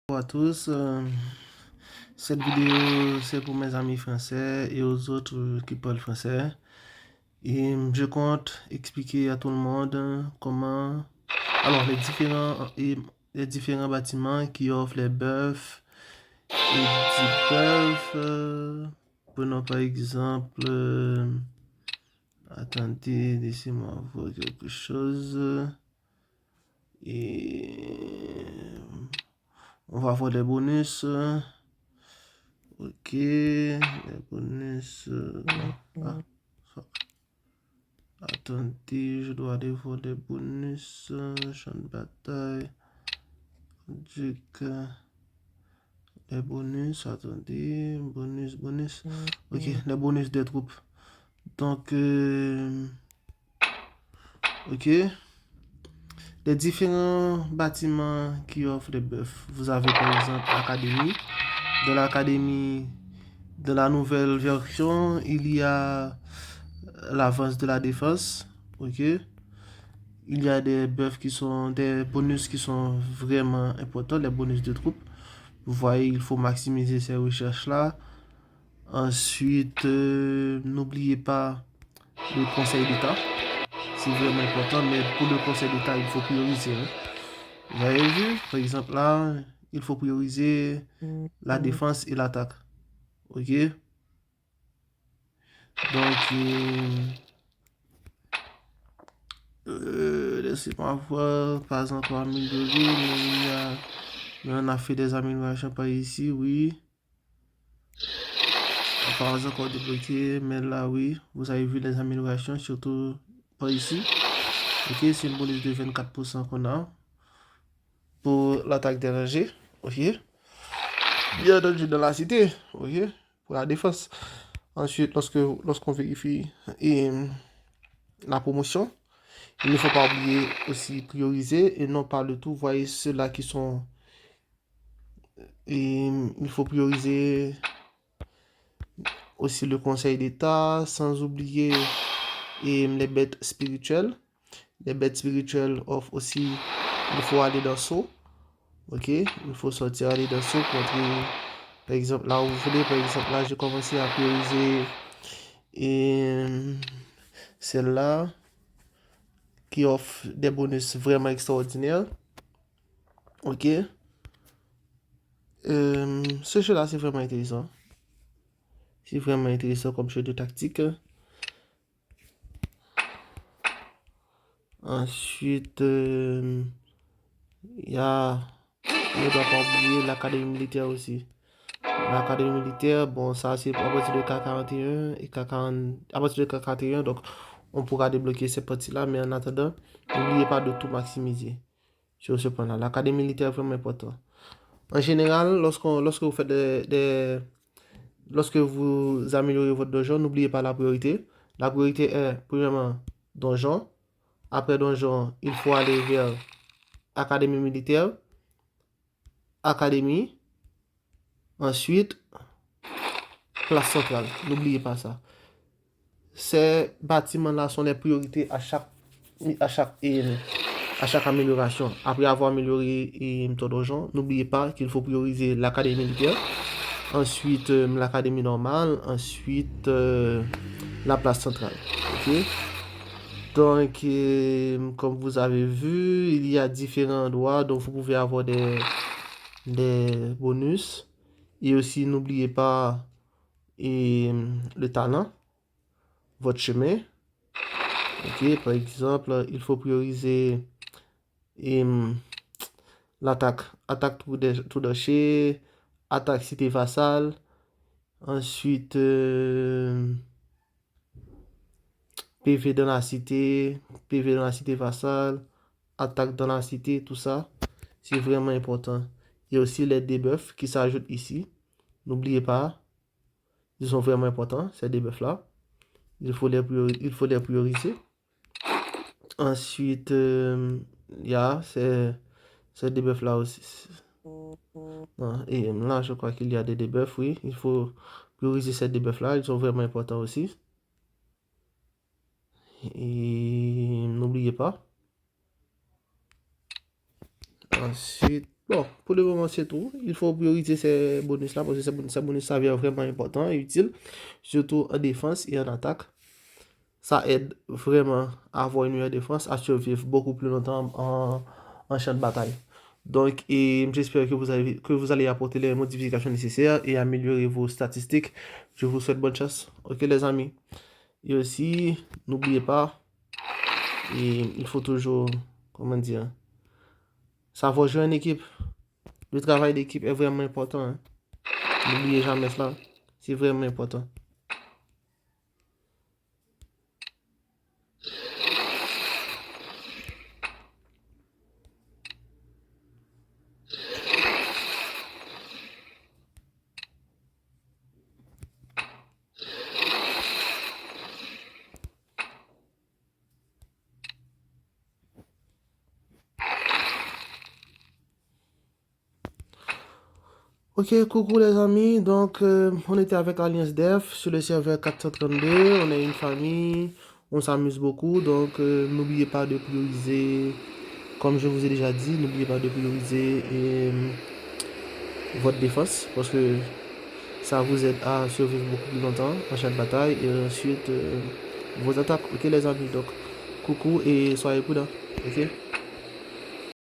Bonjour à tous. Cette vidéo, c'est pour mes amis français et aux autres qui parlent français. Et je compte expliquer à tout le monde comment, alors les différents bâtiments qui offrent les bœufs et 10 bœufs. Prenons par exemple, attendez, laissez-moi voir quelque chose. Et on va voir les bonus. Ok, les bonus. Attendez, je dois aller voir les bonus. Champ de bataille. Les bonus, attendez. Bonus. Ok, les bonus des troupes. Donc, ok. Les différents bâtiments qui offrent les bœufs. Vous avez par exemple l'académie. Dans l'académie, de la nouvelle version, il y a l'avance de la défense. Ok. Il y a des buffs qui sont, des bonus qui sont vraiment importants, les bonus de troupes. Vous voyez, il faut maximiser ces recherches-là. Ensuite, n'oubliez pas le conseil d'État. C'est vraiment important, mais pour le conseil d'État, il faut prioriser, hein. Vous avez vu, par exemple, là, il faut prioriser la défense et l'attaque. Ok? Donc, laissez-moi voir, pas encore amélioré, mais on a fait des améliorations par ici, oui. Pas encore débloqué, mais là, oui, vous avez vu les améliorations, surtout par ici. Ok, c'est une bonus de 24% qu'on a pour l'attaque dérangée. Ok, bien entendu dans la cité. Ok, pour la défense. Ensuite, lorsqu'on vérifie la promotion, il ne faut pas oublier aussi prioriser et non pas le tout. Voyez ceux-là qui sont. Et il faut prioriser aussi le Conseil d'État, sans oublier les bêtes spirituelles. Les bêtes spirituelles offrent aussi, il faut aller dans saut. Ok, il faut sortir, aller dans saut, contre, par exemple, là où vous voulez, par exemple, là, j'ai commencé à prioriser celle-là qui offre des bonus vraiment extraordinaires. Ok, ce jeu-là, c'est vraiment intéressant. C'est vraiment intéressant comme jeu de tactique. Ensuite, il y a, on ne doit pas oublier l'académie militaire aussi. L'académie militaire, bon, ça c'est à partir de K41 et K40, à partir de K41, donc on pourra débloquer ces parties-là, mais en attendant, n'oubliez pas de tout maximiser sur ce point-là. L'académie militaire est vraiment important. En général, lorsque vous faites lorsque vous améliorez votre donjon, n'oubliez pas la priorité. La priorité est, premièrement, donjon. Après donjon, il faut aller vers académie militaire, académie, ensuite, place centrale. N'oubliez pas ça. Ces bâtiments-là sont les priorités à chaque amélioration. Après avoir amélioré ton donjon, n'oubliez pas qu'il faut prioriser l'académie militaire, ensuite l'académie normale, ensuite la place centrale. Ok? Donc, comme vous avez vu, il y a différents endroits dont vous pouvez avoir des bonus. Et aussi, n'oubliez pas le talent, votre chemin. Ok, par exemple, il faut prioriser l'attaque. Attaque tout d'archer, attaque cité vassale. Ensuite, PV dans la cité, PV dans la cité vassale, attaque dans la cité, tout ça. C'est vraiment important. Il y a aussi les debuffs qui s'ajoutent ici. N'oubliez pas, ils sont vraiment importants, ces debuffs-là. Il faut les prioriser. Ensuite, il y a ces debuffs-là aussi. Non, et là, je crois qu'il y a des debuffs, oui. Il faut prioriser ces debuffs-là, ils sont vraiment importants aussi. Et n'oubliez pas. Ensuite, Bon, pour le moment, c'est tout. Il faut prioriser ces bonus-là parce que ces bonus s'avèrent vraiment importants et utiles, surtout en défense et en attaque. Ça aide vraiment à avoir une meilleure défense, à survivre beaucoup plus longtemps en champ de bataille. Donc, et j'espère que vous allez apporter les modifications nécessaires et améliorer vos statistiques. Je vous souhaite bonne chance. Ok, les amis. Et aussi, n'oubliez pas, il faut toujours, comment dire, savoir jouer en équipe. Le travail d'équipe est vraiment important, hein. N'oubliez jamais cela. C'est vraiment important. Ok, coucou les amis. Donc, on était avec Alliance Dev sur le serveur 432. On est une famille. On s'amuse beaucoup. Donc, n'oubliez pas de prioriser, comme je vous ai déjà dit, n'oubliez pas de prioriser votre défense parce que ça vous aide à survivre beaucoup plus longtemps en chaque bataille et ensuite vos attaques. Ok, les amis. Donc, coucou et soyez prudents. Ok.